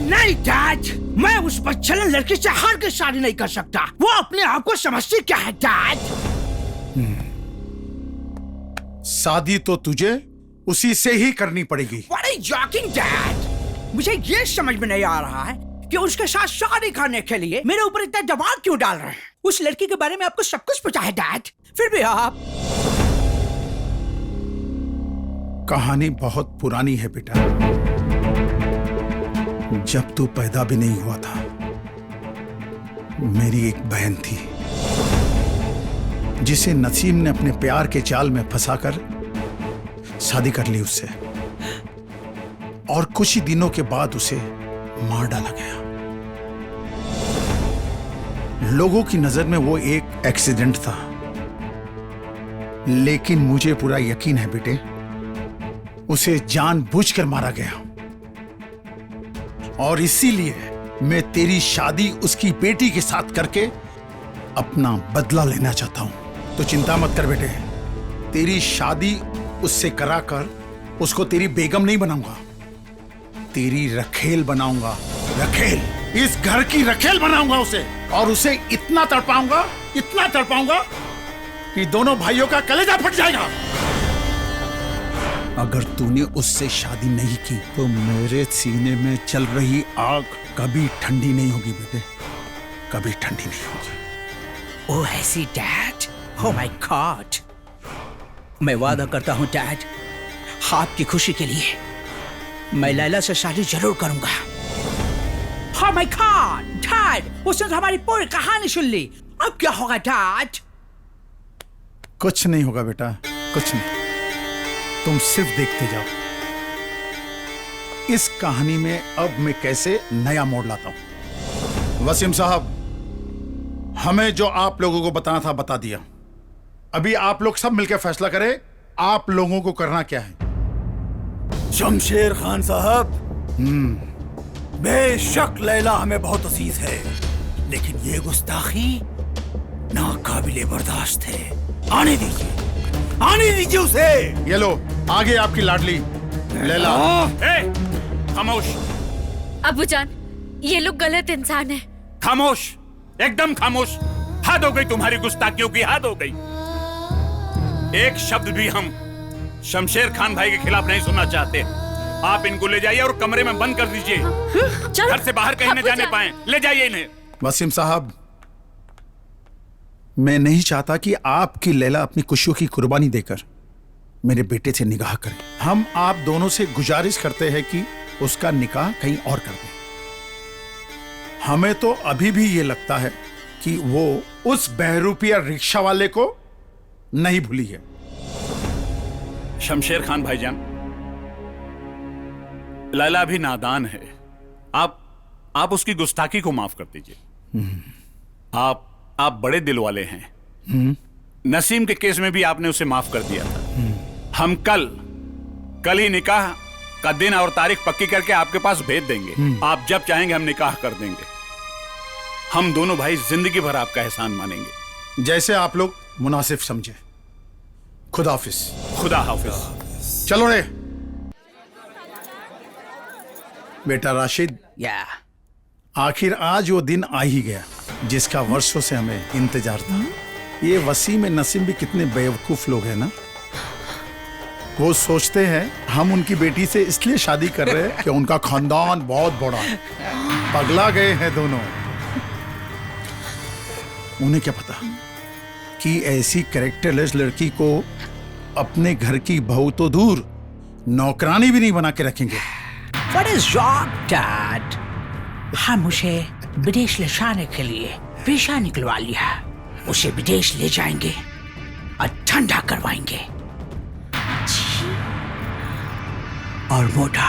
नहीं डैड, मैं उस बच्चलन लड़की से हार के शादी नहीं कर सकता। वो अपने आप को समझती क्या है डैड? शादी तो तुझे उसी से ही करनी पड़ेगी। What are you joking, Dad? मुझे ये समझ में नहीं आ रहा है कि उसके साथ शादी करने के लिए मेरे ऊपर इतना दबाव क्यों डाल रहे हैं। उस लड़की के बारे में आपको सब कुछ पता है डैड, फिर भी आप। कहानी बहुत पुरानी है बेटा। जब तू पैदा भी नहीं हुआ था, मेरी एक बहन थी जिसे नसीम ने अपने प्यार के जाल में फंसाकर शादी कर ली उससे, और कुछ ही दिनों के बाद उसे मार डाला गया। लोगों की नजर में वो एक एक्सीडेंट था, लेकिन मुझे पूरा यकीन है बेटे, उसे जानबूझकर मारा गया। और इसीलिए मैं तेरी शादी उसकी बेटी के साथ करके अपना बदला लेना चाहता हूं। तो चिंता मत कर बेटे, तेरी शादी उससे कराकर उसको तेरी बेगम नहीं बनाऊंगा, तेरी रखेल बनाऊंगा। रखेल, इस घर की रखेल बनाऊंगा उसे, और उसे इतना तड़पाऊंगा कि दोनों भाइयों का कलेजा फट जाएगा। अगर तूने उससे शादी नहीं की तो मेरे सीने में चल रही आग कभी ठंडी नहीं होगी बेटे, कभी ठंडी नहीं होगी। ओह ऐसी डैड, ओह माय गॉड। मैं वादा करता हूँ डैड, आपकी खुशी के लिए मैं लैला से शादी जरूर करूंगा। ओह माय गॉड डैड, उसने तो हमारी पूरी कहानी सुन ली। अब क्या होगा डैड? कुछ नहीं होगा बेटा, कुछ नहीं। तुम सिर्फ देखते जाओ इस कहानी में अब मैं कैसे नया मोड़ लाता हूं। वसीम साहब, हमें जो आप लोगों को बताना था बता दिया। अभी आप लोग सब मिलकर फैसला करें, आप लोगों को करना क्या है। शमशेर खान साहब, बेशक लैला हमें बहुत अजीज है, लेकिन ये गुस्ताखी नाकाबिले बर्दाश्त है। आने दीजिए उसे। ये लो, आगे आपकी लाडली लैला। खामोश। अबूजान, ये लोग गलत इंसान हैं। खामोश, एकदम खामोश। हद हो गई तुम्हारी गुस्ताखियों की, हद हो गई। एक शब्द भी हम शमशेर खान भाई के खिलाफ नहीं सुनना चाहते। आप इनको ले जाइए और कमरे में बंद कर दीजिए। घर से बाहर कहीं न जाने पाए। ले जाइए इन्हें। वसीम साहब, मैं नहीं चाहता कि आपकी लैला अपनी खुशियों की कुर्बानी देकर मेरे बेटे से निकाह करे। हम आप दोनों से गुजारिश करते हैं कि उसका निकाह कहीं और कर दें। हमें तो अभी भी ये लगता है कि वो उस बहरूपिया रिक्शा वाले को नहीं भूली है। शमशेर खान भाईजान, लैला भी नादान है। आप उसकी गुस्ताखी को माफ कर दीजिए। आप बड़े दिल वाले हैं। नसीम के केस में भी आपने उसे माफ कर दिया था। हम कल ही निकाह का दिन और तारीख पक्की करके आपके पास भेज देंगे। आप जब चाहेंगे हम निकाह कर देंगे। हम दोनों भाई जिंदगी भर आपका एहसान मानेंगे। जैसे आप लोग मुनासिब समझे। खुदा हाफिज। खुदा हाफिज। चलो रे बेटा राशिद, आखिर आज वो दिन आ ही गया जिसका वर्षों से हमें इंतजार था। ये वसीम नसीम भी कितने बेवकूफ लोग हैं ना। वो सोचते हैं हम उनकी बेटी से इसलिए शादी कर रहे हैं कि उनका खानदान बहुत बड़ा है। पगला गए हैं दोनों। उन्हें क्या पता कि ऐसी कैरेक्टरलेस लड़की को अपने घर की बहू तो दूर, नौकरानी भी नहीं बना के रखेंगे। What is wrong, Dad? हम उसे विदेश ले जाने के लिए वीजा निकलवा लिया। उसे विदेश ले जाएंगे और ठंडा करवाएंगे और मोटा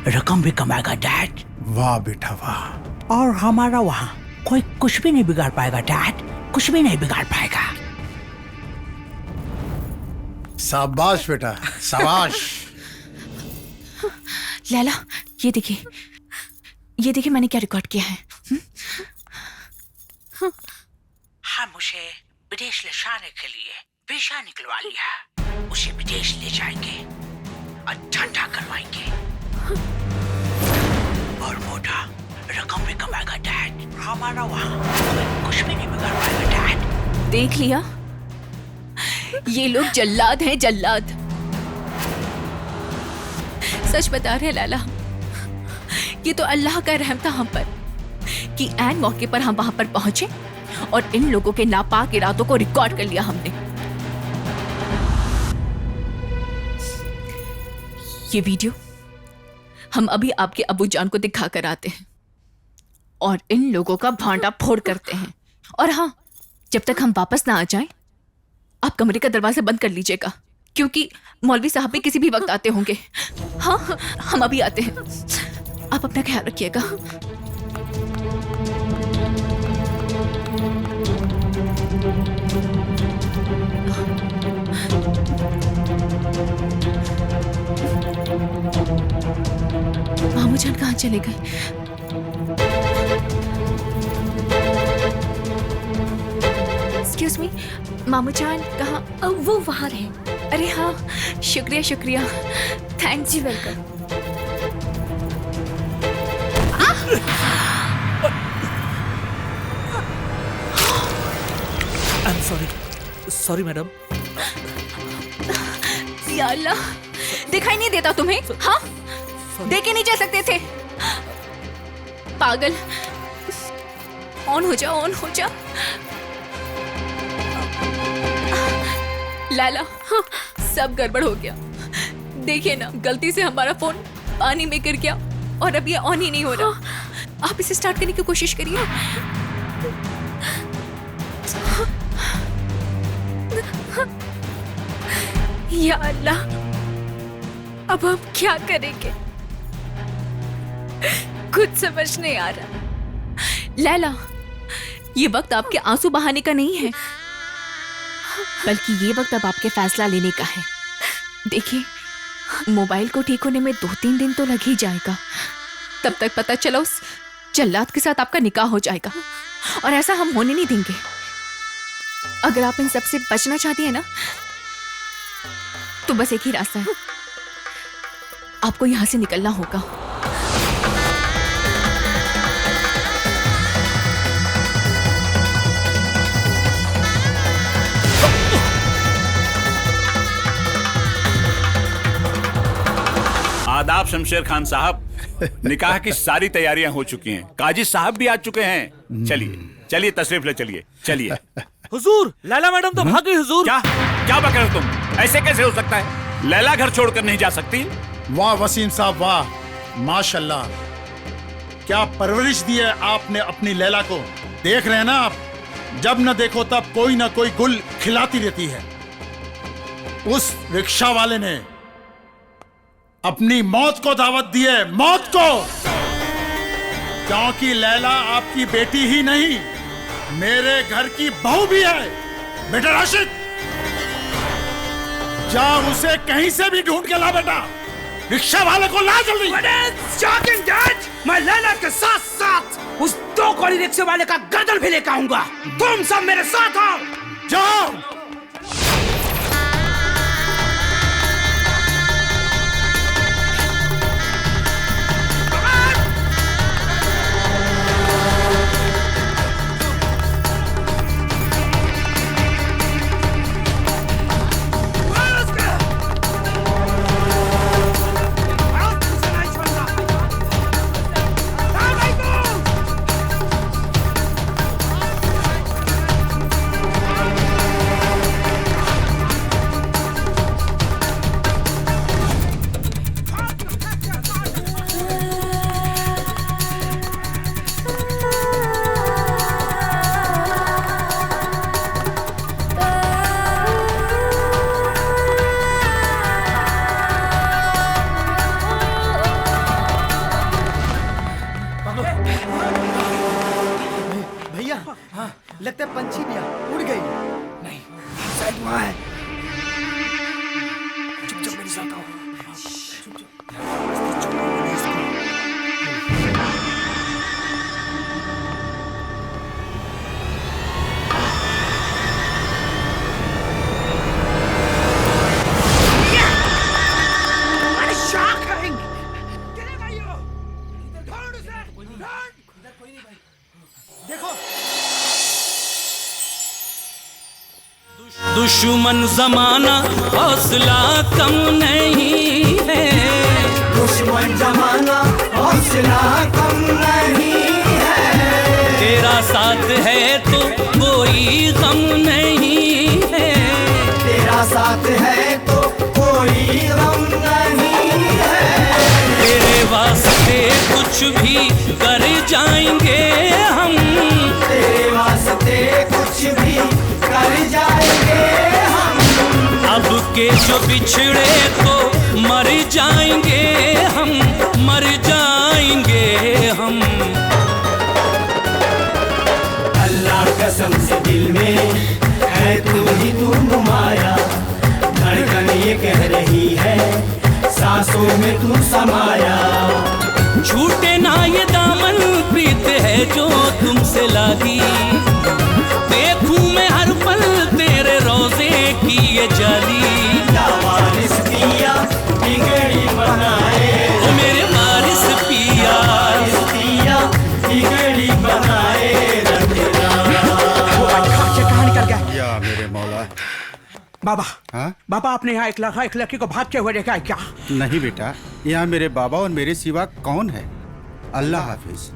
रकम भी कमाएगा डैड। वाह बेटा वाह। और हमारा वहाँ कोई कुछ भी नहीं बिगाड़ पाएगा डैड, कुछ भी नहीं बिगाड़ पाएगा। शाबाश बेटा, शाबाश। लैला, ये देखिए मैंने क्या रिकॉर्ड किया है। हम उसे विदेश ले जाने के लिए वीजा निकलवा लिया। उसे विदेश ले जाएंगे और ठंडा करवाएंगे और मोटा मारा वहाँ, कुछ भी नहीं बिगाड़ पाएगा डैड। देख लिया, ये लोग जल्लाद हैं, जल्लाद। सच बता रहे हैं लैला, ये तो अल्लाह का रहम था हम पर कि ऐन मौके पर हम वहां पर पहुंचे और इन लोगों के नापाक इरादों को रिकॉर्ड कर लिया हमने। ये वीडियो हम अभी आपके अबू जान को दिखा कर आते हैं और इन लोगों का भांडा फोड़ करते हैं। और हाँ, जब तक हम वापस ना आ जाएं, आप कमरे का दरवाजा बंद कर लीजिएगा, क्योंकि मौलवी साहब भी किसी भी वक्त आते होंगे। हाँ, हम अभी आते हैं, आप अपना ख्याल रखिएगा। मामू जान कहाँ चले गए? एक्सक्यूज मी, मामू जान कहाँ? वो वहाँ रहे। अरे हाँ, शुक्रिया शुक्रिया, थैंक्स। जी welcome. I am sorry, sorry madam. या अल्लाह, दिखाई नहीं देता तुम्हें? हाँ, देखे नहीं जा सकते थे? पागल, ऑन हो जा, ऑन हो जा। लाला, हाँ, सब गड़बड़ हो गया। देखिए ना, गलती से हमारा फोन पानी में गिर गया और अब ये ऑन ही नहीं हो रहा। आप इसे स्टार्ट करने की कोशिश करिए। या अल्लाह, अब हम क्या करेंगे? कुछ समझ नहीं आ रहा। लैला, ये वक्त आपके आंसू बहाने का नहीं है, बल्कि ये वक्त अब आपके फैसला लेने का है। देखिए, मोबाइल को ठीक होने में 2-3 दिन तो लग ही जाएगा। तब तक पता चला उस जल्लाद के साथ आपका निकाह हो जाएगा, और ऐसा हम होने नहीं देंगे। अगर आप इन सबसे बचना चाहती हैं ना, तो बस एक ही रास्ता है, आपको यहां से निकलना होगा। आदाब शमशेर खान साहब, निकाह की सारी तैयारियां हो चुकी हैं, काजी साहब भी आ चुके हैं। चलिए चलिए, तशरीफ ले चलिए, चलिए। हुजूर, लैला मैडम तो भाग गई हुजूर। क्या क्या बक रहे हो तुम? ऐसे कैसे हो सकता है? लैला घर छोड़कर नहीं जा सकती। वाह वसीम साहब, वाह, माशाल्लाह, क्या परवरिश दी है आपने अपनी लैला को। देख रहे हैं ना आप, जब न देखो तब कोई ना कोई गुल खिलाती रहती है। उस रिक्शा वाले ने अपनी मौत को दावत दी है, मौत को, क्योंकि लैला आपकी बेटी ही नहीं, मेरे घर की बहू भी है। बेटा राशिद, जा उसे कहीं से भी ढूंढ के ला बेटा, रिक्शा वाले को ला जल्दी। मैं लैला के साथ साथ उस 2 कौड़ी रिक्शे वाले का गर्दन भी लेकर आऊंगा। तुम सब मेरे साथ आओ। जाओ। लगता है पंछी भी उड़ गई। नहीं, शायद वहाँ है। चुप चुप मेरे साथ आओ। देखो दुश्मन जमाना हौसला कम नहीं है, दुश्मन जमाना हौसला कम नहीं है, तेरा साथ है तो कोई गम नहीं है, तेरा साथ है तो कोई गम नहीं है, तेरे वास्ते कुछ भी कर जाएंगे हम, तेरे वास्ते कुछ भी कर जाएंगे हम, अब के जो बिछड़े तो मर जाएंगे हम, मर जाएंगे हम। अल्लाह कसम से दिल में है तू ही तू नुमाया, धड़कन ये कह रही है सांसों में तू समाया, छूटे ना ये दामन प्रीत है जो तुमसे लागी, देखूं मैं हर पल तेरे रोजे की ये जाली, वारिस पिया बिगड़ी बनाए, ओ मेरे वारिस पिया, वारिस पिया बिगड़ी बनाए रखना। कहाँ निकल गया? या मेरे मौला। बाबा, हाँ? बाबा आपने यहाँ एक लड़की को भागते हुए देखा है क्या? नहीं बेटा, यहाँ मेरे बाबा और मेरे सिवा कौन है? अल्लाह हाफिज।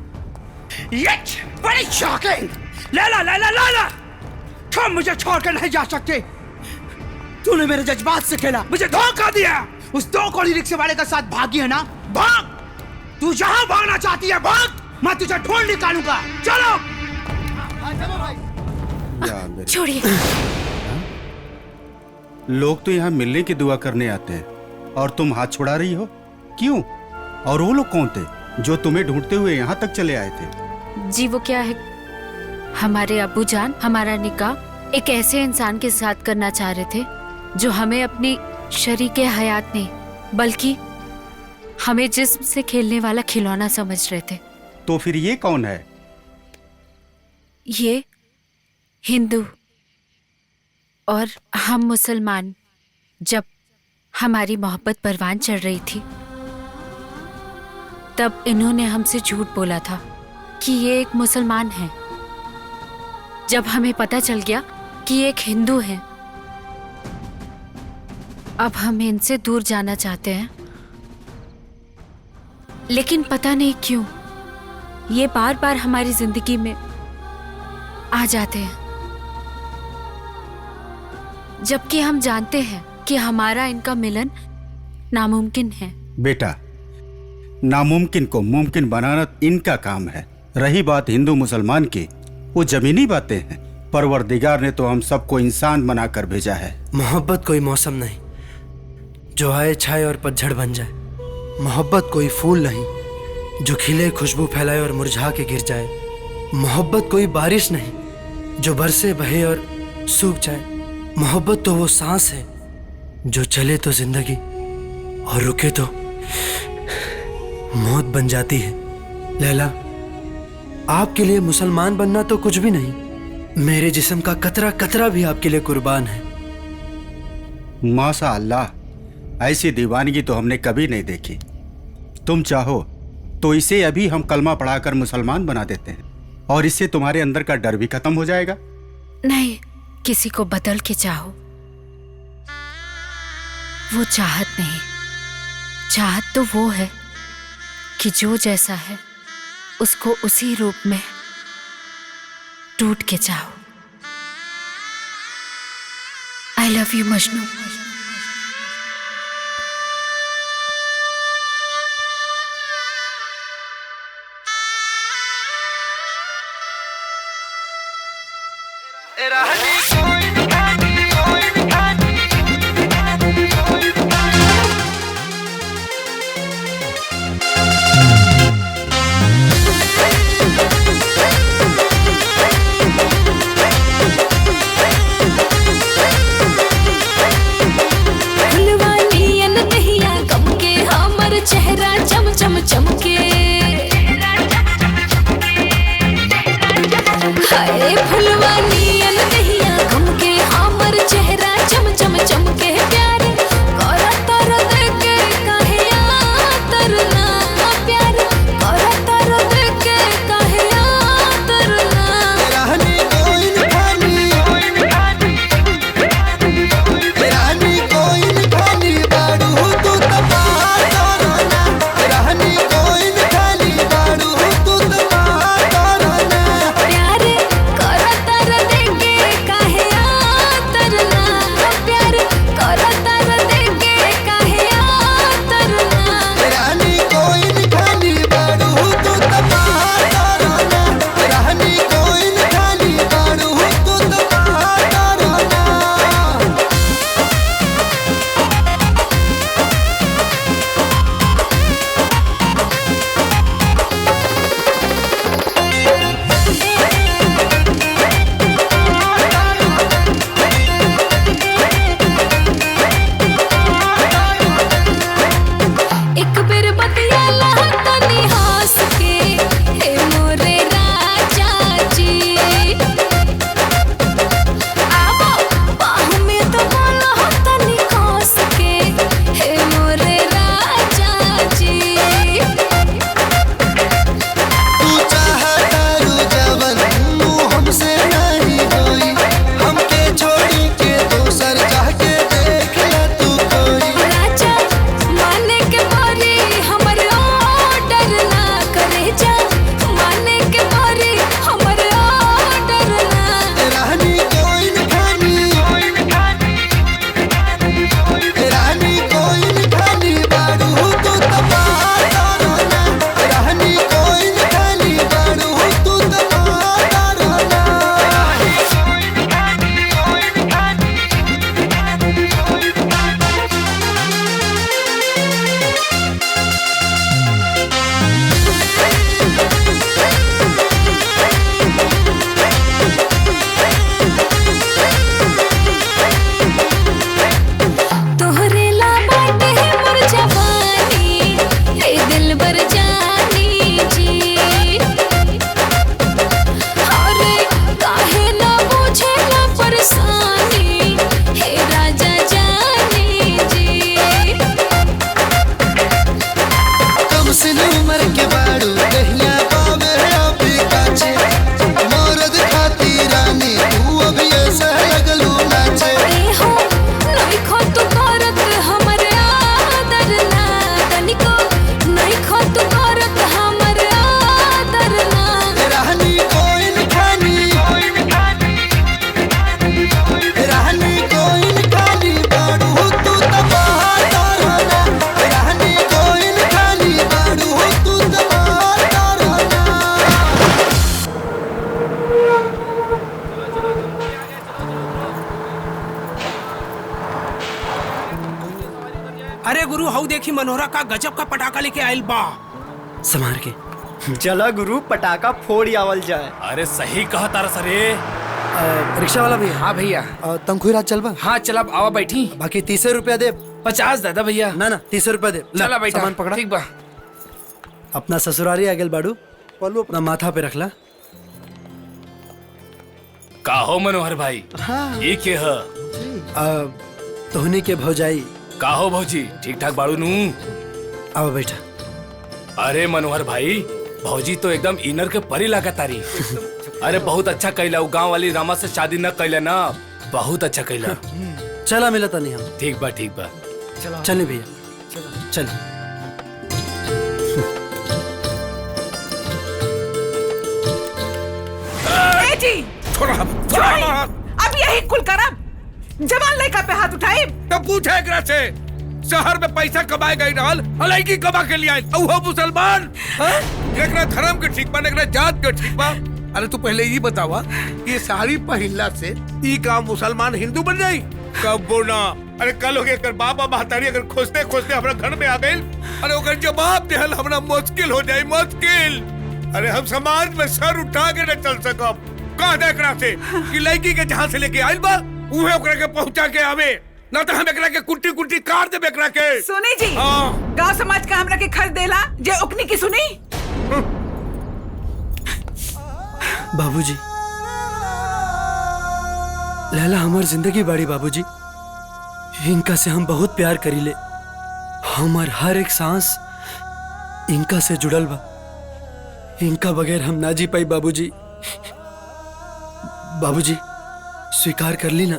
बड़ी शॉकिंग! लैला लैला लैला, तुम मुझे छोड़ कर नहीं जा सकते। तूने मेरे जज्बात से खेला, मुझे धोखा दिया। उस 2 कौड़ी रिक्शे वाले के साथ भागी है ना? भाग! तू जहाँ भागना चाहती है भाग, मैं तुझे ढूंढ निकालूंगा। चलो। या मेरे छोड़िए। लोग तो यहाँ मिलने की दुआ करने आते हैं और तुम हाथ छुड़ा रही हो, क्यों? और वो लोग कौन थे जो तुम्हें ढूंढते हुए यहाँ तक चले आए थे? जी वो क्या है, हमारे अब्बू जान हमारा निकाह एक ऐसे इंसान के साथ करना चाह रहे थे जो हमें अपनी शरीके हयात नहीं बल्कि हमें जिस्म से खेलने वाला खिलौना समझ रहे थे। तो फिर ये कौन है? ये हिंदू और हम मुसलमान। जब हमारी मोहब्बत परवान चढ़ रही थी तब इन्होंने हमसे झूठ बोला था कि ये एक मुसलमान है। जब हमें पता चल गया कि ये एक हिंदू है, अब हम इनसे दूर जाना चाहते हैं, लेकिन पता नहीं क्यों ये बार बार हमारी जिंदगी में आ जाते हैं, जबकि हम जानते हैं कि हमारा इनका मिलन नामुमकिन है। बेटा, नामुमकिन को मुमकिन बनाना इनका काम है। रही बात हिंदू मुसलमान की, वो जमीनी बातें हैं। परवरदिगार ने तो हम सबको इंसान बनाकर भेजा है। मोहब्बत कोई मौसम नहीं जो आए छाए और पतझड़ बन जाए। मोहब्बत कोई फूल नहीं जो खिले खुशबू फैलाए और मुरझा के गिर जाए। मोहब्बत कोई बारिश नहीं जो बरसे बहे और सूख जाए। मोहब्बत तो वो सांस है जो चले तो जिंदगी और रुके तो मौत बन जाती है। लैला, आपके लिए मुसलमान बनना तो कुछ भी नहीं, मेरे जिस्म का कतरा कतरा भी आपके लिए कुर्बान है। माशा अल्लाह, ऐसी दीवानगी तो हमने कभी नहीं देखी। तुम चाहो तो इसे अभी हम कलमा पढ़ाकर मुसलमान बना देते हैं और इससे तुम्हारे अंदर का डर भी खत्म हो जाएगा। नहीं, किसी को बदल के चाहो, वो चाहत नहीं। चाहत तो वो है कि जो जैसा है उसको उसी रूप में टूट के चाहो। I love you Majnu. चेहरा चम चम चमके, हाय फुलवानी अनदहिया गुरु हऊ देखी मनोहरा का गजब का पटाखा लेके आयल बा। संभार के। चला गुरु पटाखा फोड़ आवल जाए। अरे सही कहा तारा सरे। रिक्शा वाला भैया। हाँ भैया। तंखुई रात चल बा। हाँ चला आवा बैठी। बाकी 30 रुपया दे। 50 दादा भैया। ना 30 रुपया दे। चला बैठा। सामान पकड़ा। ठीक बा। अपना ससुरारी आगल बाड़ू, पल्लू अपना माथा पे रखला। का हो मनोहर भाई? ये के है? तोहनी के भौजाई। का हो भौजी, ठीक ठाक बाड़ू नू? आओ बैठा। अरे मनोहर भाई, भौजी तो एकदम इनर के परी लगा तारी। अरे बहुत अच्छा कैला, गांव वाली रामा से शादी न कैला ना, बहुत अच्छा कैला। चला मिला नहीं हम। ठीक बा ठीक बा। चले भैया चल। जी अब यही कुल करब। जवान लड़का पे हाथ उठाए तो पूछे एकरा से, शहर में पैसा कमाए गई रहल, अलैकी कमा के लिए आयल। वो मुसलमान एकरा धर्म के ठीक बा, एकरा जात के ठीक बा। अरे तू पहले ये बतावा, ये साड़ी पहनला से ई का मुसलमान हिंदू बन जाई? कब बोना। अरे कल हो गया बाबा महतारी अगर खोजते खोजते हमारा घर में आ गए, अरे ओकर जवाब देहल हमरा मुश्किल हो जाए, मुश्किल। अरे हम समाज में सर उठा के न चल सकब। कह दे एकरा से कि लड़की के जहाँ से लेके आयल बा उहे ओकरा के पहुंचा के आवे, ना तो हम एकरा के कुट्टी कुट्टी काट देबे एकरा के। सुनी जी, गांव समाज का हमरा के खर्च देला जे ओकनी की सुनी। बाबूजी, लैला हमार जिंदगी बाड़ी बाबूजी। इनका से हम बहुत प्यार करीले। हमार हर एक सांस इनका से जुड़ल बा। इनका बगैर हम ना जी पाई बाबूजी। बाबूजी स्वीकार कर ली ना,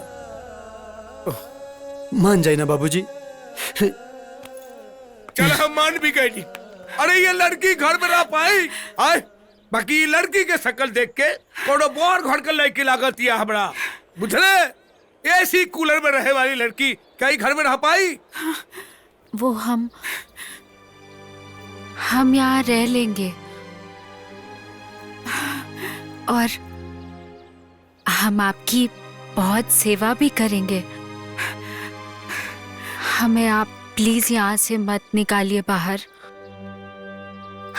मान जाए ना बाबूजी। चल हम मान भी गए। अरे ये लड़की घर में रह पाई आए, बाकी ये लड़की के शक्ल देख के कोनो बोर घर के लड़की लागत या हमरा, बुझले? ऐसी कूलर में रहे वाली लड़की कहीं घर में रह पाई? वो हम यहाँ रह लेंगे और हम आपकी बहुत सेवा भी करेंगे। हमें आप प्लीज यहाँ से मत निकालिए बाहर।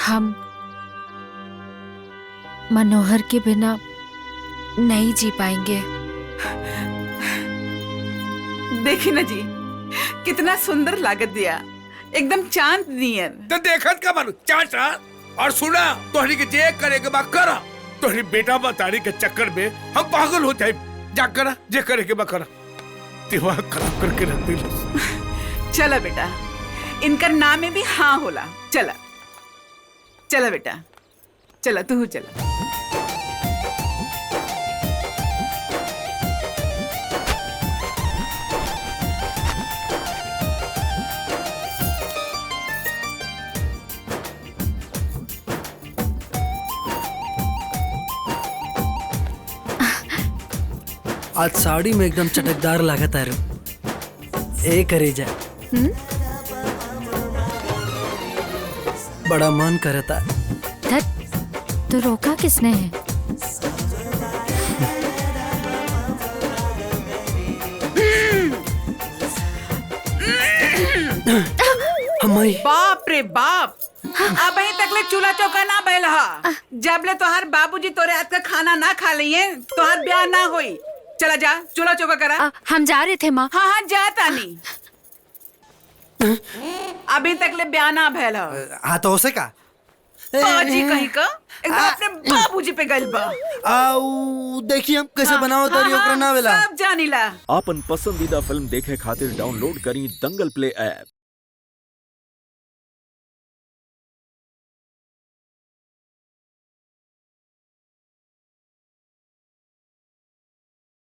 हम मनोहर के बिना नहीं जी पाएंगे। देखी ना जी, कितना सुंदर लागत दिया, एकदम चांद नियन। तो देखत का बारू चाचा। और सुना, तोहरी के जे करेगे बा करा। तोहरी बेटा बतारी के चक्कर में हम पागल हो जाए। जा करा जे करेगे बा करा। दिमाग खराब करके रख दिल। चला बेटा, इनका नाम में भी हाँ होला। चला चला बेटा, चला तू चला। आज साड़ी में एकदम चटकदार लागत है। ए करे जा। बड़ा मन करता। तो रोका किसने है? बाप रे बाप, अब अभी तक ले चूल्हा चौका ना बैल हा। जब ले तोहार बाबूजी तोरे हाथ का खाना ना खा लिए तोहार ब्याह ना होई। चला जा चूल्हा चौका करा। हम जा रहे थे माँ। हाँ जा तानी। अभी तक ले ब्याह ना भैल हा। हाँ तो उसे का बाजी कहीं का एकदम अपने बाबूजी पे गइल बा। आओ देखिए हम कैसे बनाओ तारी ओकरा ना वेला। सब जानीला। आपन पसंदीदा फिल्म देखे खातिर डाउनलोड करी दंगल प्ले ऐप।